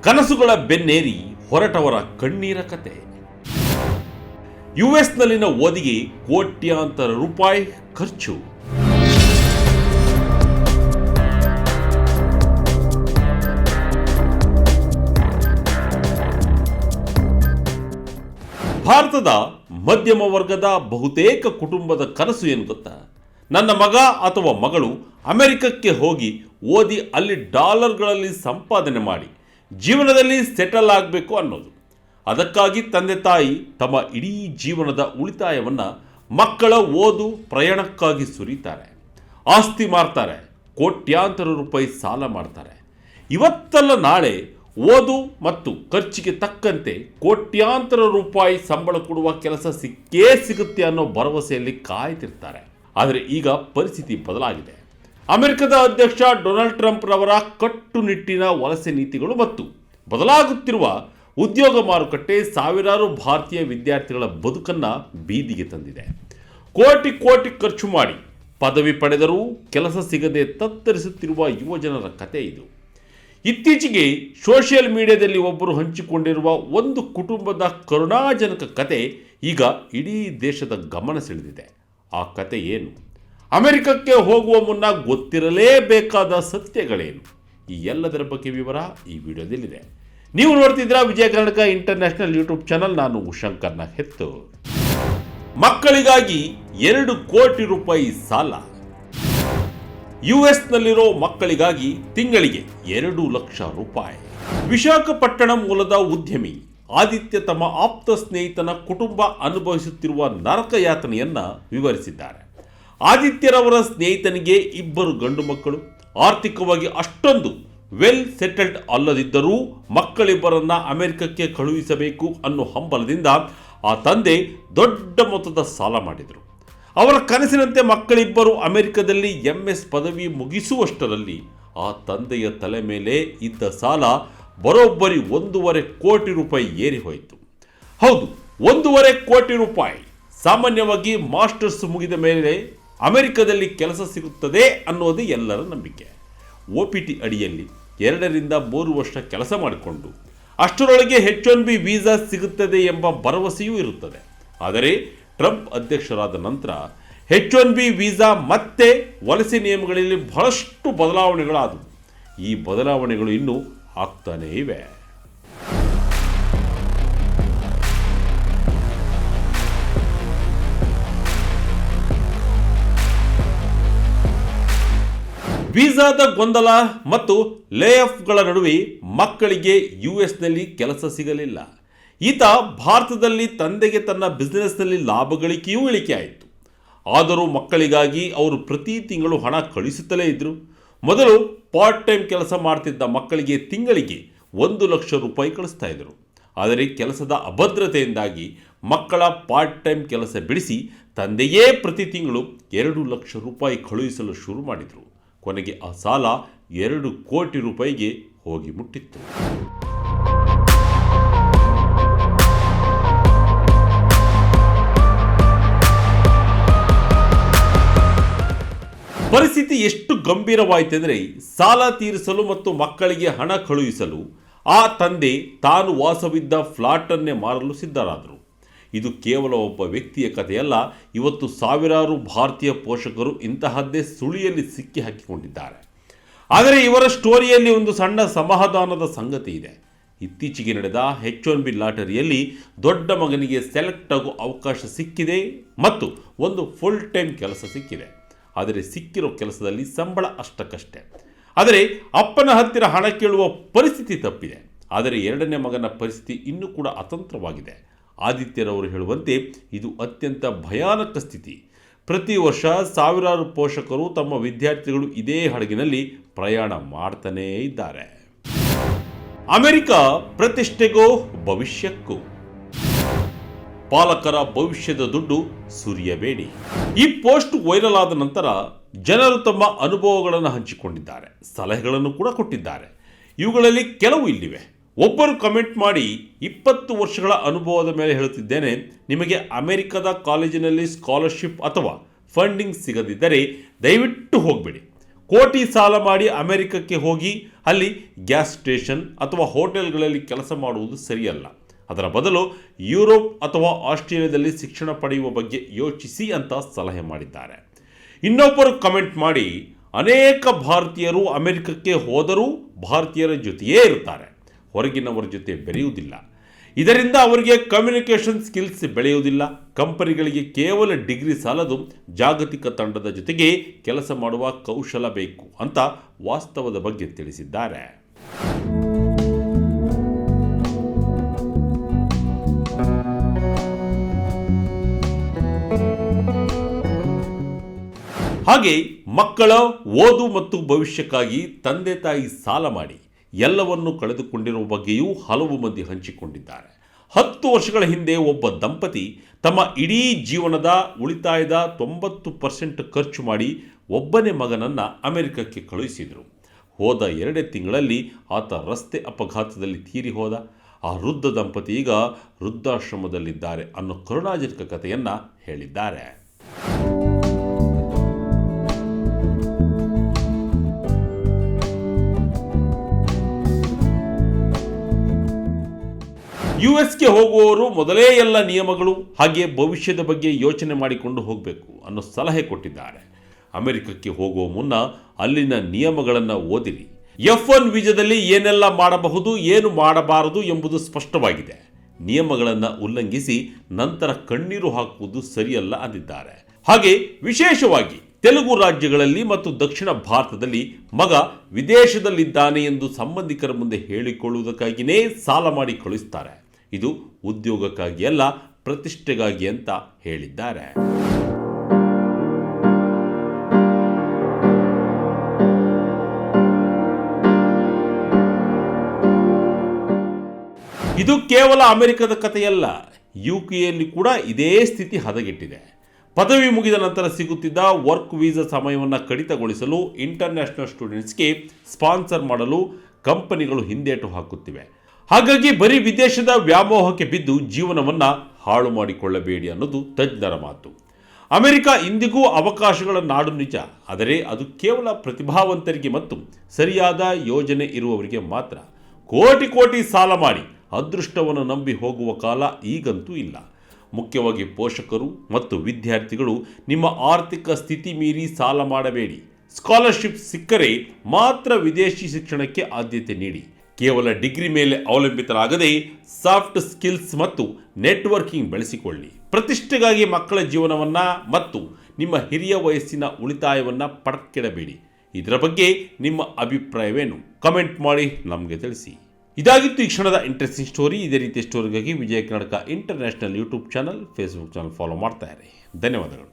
ಕನಸುಗಳ ಬೆನ್ನೇರಿ ಹೊರಟವರ ಕಣ್ಣೀರ ಕತೆ. ಯುಎಸ್ನಲ್ಲಿನ ಓದಿಗೆ ಕೋಟ್ಯಾಂತರ ರೂಪಾಯಿ ಖರ್ಚು. ಭಾರತದ ಮಧ್ಯಮ ವರ್ಗದ ಬಹುತೇಕ ಕುಟುಂಬದ ಕನಸು ಏನು ಗೊತ್ತಾ? ನನ್ನ ಮಗ ಅಥವಾ ಮಗಳು ಅಮೆರಿಕಕ್ಕೆ ಹೋಗಿ ಓದಿ ಅಲ್ಲಿ ಡಾಲರ್ಗಳಲ್ಲಿ ಸಂಪಾದನೆ ಮಾಡಿ ಜೀವನದಲ್ಲಿ ಸೆಟಲ್ ಆಗಬೇಕು ಅನ್ನೋದು. ಅದಕ್ಕಾಗಿ ತಂದೆ ತಾಯಿ ತಮ್ಮ ಇಡೀ ಜೀವನದ ಉಳಿತಾಯವನ್ನು ಮಕ್ಕಳ ಓದು ಪ್ರಯಾಣಕ್ಕಾಗಿ ಸುರಿತಾರೆ. ಆಸ್ತಿ ಮಾರ್ತಾರೆ, ಕೋಟ್ಯಾಂತರ ರೂಪಾಯಿ ಸಾಲ ಮಾಡ್ತಾರೆ. ಇವತ್ತಲ್ಲ ನಾಳೆ ಓದು ಮತ್ತು ಖರ್ಚಿಗೆ ತಕ್ಕಂತೆ ಕೋಟ್ಯಾಂತರ ರೂಪಾಯಿ ಸಂಬಳ ಕೊಡುವ ಕೆಲಸ ಸಿಕ್ಕೇ ಸಿಗುತ್ತೆ ಅನ್ನೋ ಭರವಸೆಯಲ್ಲಿ ಕಾಯ್ತಿರ್ತಾರೆ. ಆದರೆ ಈಗ ಪರಿಸ್ಥಿತಿ ಬದಲಾಗಿದೆ. ಅಮೆರಿಕದ ಅಧ್ಯಕ್ಷ ಡೊನಾಲ್ಡ್ ಟ್ರಂಪ್ ರವರ ಕಟ್ಟುನಿಟ್ಟಿನ ವಲಸೆ ನೀತಿಗಳು ಮತ್ತು ಬದಲಾಗುತ್ತಿರುವ ಉದ್ಯೋಗ ಮಾರುಕಟ್ಟೆ ಸಾವಿರಾರು ಭಾರತೀಯ ವಿದ್ಯಾರ್ಥಿಗಳ ಬದುಕನ್ನು ಬೀದಿಗೆ ತಂದಿದೆ. ಕೋಟಿ ಕೋಟಿ ಖರ್ಚು ಮಾಡಿ ಪದವಿ ಪಡೆದರೂ ಕೆಲಸ ಸಿಗದೆ ತತ್ತರಿಸುತ್ತಿರುವ ಯುವಜನರ ಕತೆ ಇದು. ಇತ್ತೀಚೆಗೆ ಸೋಷಿಯಲ್ ಮೀಡಿಯಾದಲ್ಲಿ ಒಬ್ಬರು ಹಂಚಿಕೊಂಡಿರುವ ಒಂದು ಕುಟುಂಬದ ಕರುಣಾಜನಕ ಕತೆ ಈಗ ಇಡೀ ದೇಶದ ಗಮನ ಸೆಳೆದಿದೆ. ಆ ಕತೆ ಏನು? ಅಮೆರಿಕಕ್ಕೆ ಹೋಗುವ ಮುನ್ನ ಗೊತ್ತಿರಲೇಬೇಕಾದ ಸತ್ಯಗಳೇನು? ಈ ಎಲ್ಲದರ ಬಗ್ಗೆ ವಿವರ ಈ ವಿಡಿಯೋದಲ್ಲಿದೆ. ನೀವು ನೋಡ್ತಿದ್ದೀರಾ ವಿಜಯ ಕರ್ನಾಟಕ ಇಂಟರ್ನ್ಯಾಷನಲ್ ಯೂಟ್ಯೂಬ್ ಚಾನಲ್. ನಾನು ಶಂಕರ್ ಹೆತ್ತು. ಮಕ್ಕಳಿಗಾಗಿ 2 ಕೋಟಿ ರೂಪಾಯಿ ಸಾಲ. ಯುಎಸ್ನಲ್ಲಿರೋ ಮಕ್ಕಳಿಗಾಗಿ ತಿಂಗಳಿಗೆ 2 ಲಕ್ಷ ರೂಪಾಯಿ. ವಿಶಾಖಪಟ್ಟಣಂ ಮೂಲದ ಉದ್ಯಮಿ ಆದಿತ್ಯ ತಮ್ಮ ಆಪ್ತ ಸ್ನೇಹಿತನ ಕುಟುಂಬ ಅನುಭವಿಸುತ್ತಿರುವ ನರಕ ಯಾತನೆಯನ್ನ ವಿವರಿಸಿದ್ದಾರೆ. ಆದಿತ್ಯರವರ ಸ್ನೇಹಿತನಿಗೆ 2 ಗಂಡು ಮಕ್ಕಳು. ಆರ್ಥಿಕವಾಗಿ ಅಷ್ಟೊಂದು ವೆಲ್ ಸೆಟಲ್ಡ್ ಅಲ್ಲದಿದ್ದರೂ ಮಕ್ಕಳಿಬ್ಬರನ್ನ ಅಮೆರಿಕಕ್ಕೆ ಕಳುಹಿಸಬೇಕು ಅನ್ನೋ ಹಂಬಲದಿಂದ ಆ ತಂದೆ ದೊಡ್ಡ ಮೊತ್ತದ ಸಾಲ ಮಾಡಿದರು. ಅವರ ಕನಸಿನಂತೆ ಮಕ್ಕಳಿಬ್ಬರು ಅಮೆರಿಕದಲ್ಲಿ MS ಪದವಿ ಮುಗಿಸುವಷ್ಟರಲ್ಲಿ ಆ ತಂದೆಯ ತಲೆ ಮೇಲೆ ಇದ್ದ ಸಾಲ ಬರೋಬ್ಬರಿ 1.5 ಕೋಟಿ ರೂಪಾಯಿ ಏರಿ ಹೋಯಿತು. ಹೌದು, 1.5 ಕೋಟಿ ರೂಪಾಯಿ. ಸಾಮಾನ್ಯವಾಗಿ ಮಾಸ್ಟರ್ಸ್ ಮುಗಿದ ಮೇಲೆ ಅಮೆರಿಕದಲ್ಲಿ ಕೆಲಸ ಸಿಗುತ್ತದೆ ಅನ್ನೋದು ಎಲ್ಲರ ನಂಬಿಕೆ. OPT ಅಡಿಯಲ್ಲಿ 2 ರಿಂದ 3 ವರ್ಷ ಕೆಲಸ ಮಾಡಿಕೊಂಡು ಅಷ್ಟರೊಳಗೆ H1B ವೀಸಾ ಸಿಗುತ್ತದೆ ಎಂಬ ಭರವಸೆಯೂ ಇರುತ್ತದೆ. ಆದರೆ ಟ್ರಂಪ್ ಅಧ್ಯಕ್ಷರಾದ ನಂತರ H1B ವೀಸಾ ಮತ್ತೆ ವಲಸೆ ನಿಯಮಗಳಲ್ಲಿ ಬಹಳಷ್ಟು ಬದಲಾವಣೆಗಳಾದವು. ಈ ಬದಲಾವಣೆಗಳು ಇನ್ನೂ ಆಗ್ತಾನೇ ಇವೆ. ವೀಸಾದ ಗೊಂದಲ ಮತ್ತು ಲೇ ಆಫ್ಗಳ ನಡುವೆ ಮಕ್ಕಳಿಗೆ ಯುಎಸ್ನಲ್ಲಿ ಕೆಲಸ ಸಿಗಲಿಲ್ಲ. ಈತ ಭಾರತದಲ್ಲಿ ತಂದೆಗೆ ತನ್ನ ಬಿಸ್ನೆಸ್ನಲ್ಲಿ ಲಾಭ ಗಳಿಕೆಯೂ ಇಳಿಕೆ ಆಯಿತು. ಆದರೂ ಮಕ್ಕಳಿಗಾಗಿ ಅವರು ಪ್ರತಿ ತಿಂಗಳು ಹಣ ಕಳಿಸುತ್ತಲೇ ಇದ್ದರು. ಮೊದಲು ಪಾರ್ಟ್ ಟೈಮ್ ಕೆಲಸ ಮಾಡ್ತಿದ್ದ ಮಕ್ಕಳಿಗೆ ತಿಂಗಳಿಗೆ 1 ಲಕ್ಷ ರೂಪಾಯಿ ಕಳಿಸ್ತಾ ಇದ್ದರು. ಆದರೆ ಕೆಲಸದ ಅಭದ್ರತೆಯಿಂದಾಗಿ ಮಕ್ಕಳ ಪಾರ್ಟ್ ಟೈಮ್ ಕೆಲಸ ಬಿಡಿಸಿ ತಂದೆಯೇ ಪ್ರತಿ ತಿಂಗಳು 2 ಲಕ್ಷ ರೂಪಾಯಿ ಕಳುಹಿಸಲು ಶುರು ಮಾಡಿದರು. ಕೊನೆಗೆ ಆ ಸಾಲ 2 ಕೋಟಿ ರೂಪಾಯಿಗೆ ಹೋಗಿ ಮುಟ್ಟಿತ್ತು. ಪರಿಸ್ಥಿತಿ ಎಷ್ಟು ಗಂಭೀರವಾಯಿತೆಂದರೆ ಸಾಲ ತೀರಿಸಲು ಮತ್ತು ಮಕ್ಕಳಿಗೆ ಹಣ ಕಳುಹಿಸಲು ಆ ತಂದೆ ತಾನು ವಾಸವಿದ್ದ ಫ್ಲಾಟನ್ನೇ ಮಾರಲು ಸಿದ್ಧರಾದರು. ಇದು ಕೇವಲ ಒಬ್ಬ ವ್ಯಕ್ತಿಯ ಕಥೆಯಲ್ಲ. ಇವತ್ತು ಸಾವಿರಾರು ಭಾರತೀಯ ಪೋಷಕರು ಇಂತಹದ್ದೇ ಸುಳಿಯಲ್ಲಿ ಸಿಕ್ಕಿ ಹಾಕಿಕೊಂಡಿದ್ದಾರೆ. ಆದರೆ ಇವರ ಸ್ಟೋರಿಯಲ್ಲಿ ಒಂದು ಸಣ್ಣ ಸಮಾಧಾನದ ಸಂಗತಿ ಇದೆ. ಇತ್ತೀಚೆಗೆ ನಡೆದ H1B ಲಾಟರಿಯಲ್ಲಿ ದೊಡ್ಡ ಮಗನಿಗೆ ಸೆಲೆಕ್ಟ್ ಆಗೋ ಅವಕಾಶ ಸಿಕ್ಕಿದೆ ಮತ್ತು ಒಂದು ಫುಲ್ ಟೈಮ್ ಕೆಲಸ ಸಿಕ್ಕಿದೆ. ಆದರೆ ಸಿಕ್ಕಿರೋ ಕೆಲಸದಲ್ಲಿ ಸಂಬಳ ಅಷ್ಟಕ್ಕಷ್ಟೇ. ಆದರೆ ಅಪ್ಪನ ಹತ್ತಿರ ಹಣ ಕೇಳುವ ಪರಿಸ್ಥಿತಿ ತಪ್ಪಿದೆ. ಆದರೆ 2ನೇ ಮಗನ ಪರಿಸ್ಥಿತಿ ಇನ್ನೂ ಕೂಡ ಅತಂತ್ರವಾಗಿದೆ. ಆದಿತ್ಯರವರು ಹೇಳುವಂತೆ ಇದು ಅತ್ಯಂತ ಭಯಾನಕ ಸ್ಥಿತಿ. ಪ್ರತಿ ವರ್ಷ ಸಾವಿರಾರು ಪೋಷಕರು ತಮ್ಮ ವಿದ್ಯಾರ್ಥಿಗಳು ಇದೇ ಹಡಗಿನಲ್ಲಿ ಪ್ರಯಾಣ ಮಾಡ್ತಾನೇ ಇದ್ದಾರೆ. ಅಮೆರಿಕ ಪ್ರತಿಷ್ಠೆಗೋ ಭವಿಷ್ಯಕ್ಕೂ. ಪಾಲಕರ ಭವಿಷ್ಯದ ದುಡ್ಡು ಸುರಿಯಬೇಡಿ. ಈ ಪೋಸ್ಟ್ ವೈರಲ್ ಆದ ನಂತರ ಜನರು ತಮ್ಮ ಅನುಭವಗಳನ್ನು ಹಂಚಿಕೊಂಡಿದ್ದಾರೆ, ಸಲಹೆಗಳನ್ನು ಕೂಡ ಕೊಟ್ಟಿದ್ದಾರೆ. ಇವುಗಳಲ್ಲಿ ಕೆಲವು ಇಲ್ಲಿವೆ. ಒಬ್ಬರು ಕಮೆಂಟ್ ಮಾಡಿ 20 ವರ್ಷಗಳ ಅನುಭವದ ಮೇಲೆ ಹೇಳುತ್ತಿದ್ದೇನೆ, ನಿಮಗೆ ಅಮೆರಿಕದ ಕಾಲೇಜಿನಲ್ಲಿ ಸ್ಕಾಲರ್ಶಿಪ್ ಅಥವಾ ಫಂಡಿಂಗ್ ಸಿಗದಿದ್ದರೆ ದಯವಿಟ್ಟು ಹೋಗಬೇಡಿ. ಕೋಟಿ ಸಾಲ ಮಾಡಿ ಅಮೆರಿಕಕ್ಕೆ ಹೋಗಿ ಅಲ್ಲಿ ಗ್ಯಾಸ್ ಸ್ಟೇಷನ್ ಅಥವಾ ಹೋಟೆಲ್ಗಳಲ್ಲಿ ಕೆಲಸ ಮಾಡುವುದು ಸರಿಯಲ್ಲ. ಅದರ ಬದಲು ಯುರೋಪ್ ಅಥವಾ ಆಸ್ಟ್ರೇಲಿಯಾದಲ್ಲಿ ಶಿಕ್ಷಣ ಪಡೆಯುವ ಬಗ್ಗೆ ಯೋಚಿಸಿ ಅಂತ ಸಲಹೆ ಮಾಡಿದ್ದಾರೆ. ಇನ್ನೊಬ್ಬರು ಕಮೆಂಟ್ ಮಾಡಿ, ಅನೇಕ ಭಾರತೀಯರು ಅಮೆರಿಕಕ್ಕೆ ಹೋದರೂ ಭಾರತೀಯರ ಜೊತೆಯೇ ಇರ್ತಾರೆ, ಹೊರಗಿನವರ ಜೊತೆ ಬೆರೆಯುವುದಿಲ್ಲ. ಇದರಿಂದ ಅವರಿಗೆ ಕಮ್ಯುನಿಕೇಷನ್ ಸ್ಕಿಲ್ಸ್ ಬೆಳೆಯುವುದಿಲ್ಲ. ಕಂಪನಿಗಳಿಗೆ ಕೇವಲ ಡಿಗ್ರಿ ಸಾಲದು, ಜಾಗತಿಕ ತಂಡದ ಜೊತೆಗೆ ಕೆಲಸ ಮಾಡುವ ಕೌಶಲ ಬೇಕು ಅಂತ ವಾಸ್ತವದ ಬಗ್ಗೆ ತಿಳಿಸಿದ್ದಾರೆ. ಹಾಗೆ ಮಕ್ಕಳ ಓದು ಮತ್ತು ಭವಿಷ್ಯಕ್ಕಾಗಿ ತಂದೆ ತಾಯಿ ಸಾಲ ಮಾಡಿ ಎಲ್ಲವನ್ನು ಕಳೆದುಕೊಂಡಿರುವ ಬಗ್ಗೆಯೂ ಹಲವು ಮಂದಿ ಹಂಚಿಕೊಂಡಿದ್ದಾರೆ. 10 ವರ್ಷಗಳ ಹಿಂದೆ ಒಬ್ಬ ದಂಪತಿ ತಮ್ಮ ಇಡೀ ಜೀವನದ ಉಳಿತಾಯದ 90% ಖರ್ಚು ಮಾಡಿ ಒಬ್ಬನೇ ಮಗನನ್ನು ಅಮೆರಿಕಕ್ಕೆ ಕಳುಹಿಸಿದರು. ಹೋದ 2 ತಿಂಗಳಲ್ಲಿ ಆತ ರಸ್ತೆ ಅಪಘಾತದಲ್ಲಿ ತೀರಿ ಹೋದ. ಆ ವೃದ್ಧ ದಂಪತಿ ಈಗ ವೃದ್ಧಾಶ್ರಮದಲ್ಲಿದ್ದಾರೆ ಅನ್ನೋ ಕರುಣಾಜನಕ ಕಥೆಯನ್ನು ಹೇಳಿದ್ದಾರೆ. ಯುಎಸ್ಗೆ ಹೋಗುವವರು ಮೊದಲೇ ಎಲ್ಲ ನಿಯಮಗಳು ಹಾಗೆ ಭವಿಷ್ಯದ ಬಗ್ಗೆ ಯೋಚನೆ ಮಾಡಿಕೊಂಡು ಹೋಗಬೇಕು ಅನ್ನೋ ಸಲಹೆ ಕೊಟ್ಟಿದ್ದಾರೆ. ಅಮೆರಿಕಕ್ಕೆ ಹೋಗುವ ಮುನ್ನ ಅಲ್ಲಿನ ನಿಯಮಗಳನ್ನು ಓದಿರಿ. F1 ವೀಸಾದಲ್ಲಿ ಏನೆಲ್ಲ ಮಾಡಬಹುದು, ಏನು ಮಾಡಬಾರದು ಎಂಬುದು ಸ್ಪಷ್ಟವಾಗಿದೆ. ನಿಯಮಗಳನ್ನು ಉಲ್ಲಂಘಿಸಿ ನಂತರ ಕಣ್ಣೀರು ಹಾಕುವುದು ಸರಿಯಲ್ಲ ಅಂದಿದ್ದಾರೆ. ಹಾಗೆ ವಿಶೇಷವಾಗಿ ತೆಲುಗು ರಾಜ್ಯಗಳಲ್ಲಿ ಮತ್ತು ದಕ್ಷಿಣ ಭಾರತದಲ್ಲಿ ಮಗ ವಿದೇಶದಲ್ಲಿದ್ದಾನೆ ಎಂದು ಸಂಬಂಧಿಕರ ಮುಂದೆ ಹೇಳಿಕೊಳ್ಳುವುದಕ್ಕಾಗಿಯೇ ಸಾಲ ಮಾಡಿ ಕಳುಹಿಸ್ತಾರೆ. ಇದು ಉದ್ಯೋಗಕ್ಕಾಗಿ ಅಲ್ಲ, ಪ್ರತಿಷ್ಠೆಗಾಗಿ ಅಂತ ಹೇಳಿದ್ದಾರೆ. ಇದು ಕೇವಲ ಅಮೆರಿಕದ ಕಥೆಯಲ್ಲ, ಯುಕೆಯಲ್ಲಿ ಕೂಡ ಇದೇ ಸ್ಥಿತಿ ಹದಗೆಟ್ಟಿದೆ. ಪದವಿ ಮುಗಿದ ನಂತರ ಸಿಗುತ್ತಿದ್ದ ವರ್ಕ್ ವೀಸಾ ಸಮಯವನ್ನು ಕಡಿತಗೊಳಿಸಲು ಇಂಟರ್ನ್ಯಾಷನಲ್ ಸ್ಟೂಡೆಂಟ್ಸ್ಗೆ ಸ್ಪಾನ್ಸರ್ ಮಾಡಲು ಕಂಪನಿಗಳು ಹಿಂದೇಟು ಹಾಕುತ್ತಿವೆ. ಹಾಗಾಗಿ ಬರೀ ವಿದೇಶದ ವ್ಯಾಮೋಹಕ್ಕೆ ಬಿದ್ದು ಜೀವನವನ್ನು ಹಾಳು ಮಾಡಿಕೊಳ್ಳಬೇಡಿ ಅನ್ನೋದು ತಜ್ಞರ ಮಾತು. ಅಮೆರಿಕ ಇಂದಿಗೂ ಅವಕಾಶಗಳ ನಾಡು ನಿಜ, ಆದರೆ ಅದು ಕೇವಲ ಪ್ರತಿಭಾವಂತರಿಗೆ ಮತ್ತು ಸರಿಯಾದ ಯೋಜನೆ ಇರುವವರಿಗೆ ಮಾತ್ರ. ಕೋಟಿ ಕೋಟಿ ಸಾಲ ಮಾಡಿ ಅದೃಷ್ಟವನ್ನು ನಂಬಿ ಹೋಗುವ ಕಾಲ ಈಗಂತೂ ಇಲ್ಲ. ಮುಖ್ಯವಾಗಿ ಪೋಷಕರು ಮತ್ತು ವಿದ್ಯಾರ್ಥಿಗಳು ನಿಮ್ಮ ಆರ್ಥಿಕ ಸ್ಥಿತಿ ಮೀರಿ ಸಾಲ ಮಾಡಬೇಡಿ. ಸ್ಕಾಲರ್ಶಿಪ್ ಸಿಕ್ಕರೆ ಮಾತ್ರ ವಿದೇಶಿ ಶಿಕ್ಷಣಕ್ಕೆ ಆದ್ಯತೆ ನೀಡಿ. ಕೇವಲ ಡಿಗ್ರಿ ಮೇಲೆ ಅವಲಂಬಿತರಾಗದೆ ಸಾಫ್ಟ್ ಸ್ಕಿಲ್ಸ್ ಮತ್ತು ನೆಟ್ವರ್ಕಿಂಗ್ ಬೆಳೆಸಿಕೊಳ್ಳಿ. ಪ್ರತಿಷ್ಠೆಗಾಗಿ ಮಕ್ಕಳ ಜೀವನವನ್ನು ಮತ್ತು ನಿಮ್ಮ ಹಿರಿಯ ವಯಸ್ಸಿನ ಉಳಿತಾಯವನ್ನು ಪಡಕ್ಕಿಡಬೇಡಿ. ಇದರ ಬಗ್ಗೆ ನಿಮ್ಮ ಅಭಿಪ್ರಾಯವೇನು? ಕಮೆಂಟ್ ಮಾಡಿ ನಮಗೆ ತಿಳಿಸಿ. ಇದಾಗಿತ್ತು ಈ ಕ್ಷಣದ ಇಂಟ್ರೆಸ್ಟಿಂಗ್ ಸ್ಟೋರಿ. ಇದೇ ರೀತಿಯ ಸ್ಟೋರಿಗಾಗಿ Vijaya Karnataka international YouTube channel, Facebook channel follow ಮಾಡ್ತಾ ಇರಿ. ಧನ್ಯವಾದಗಳು.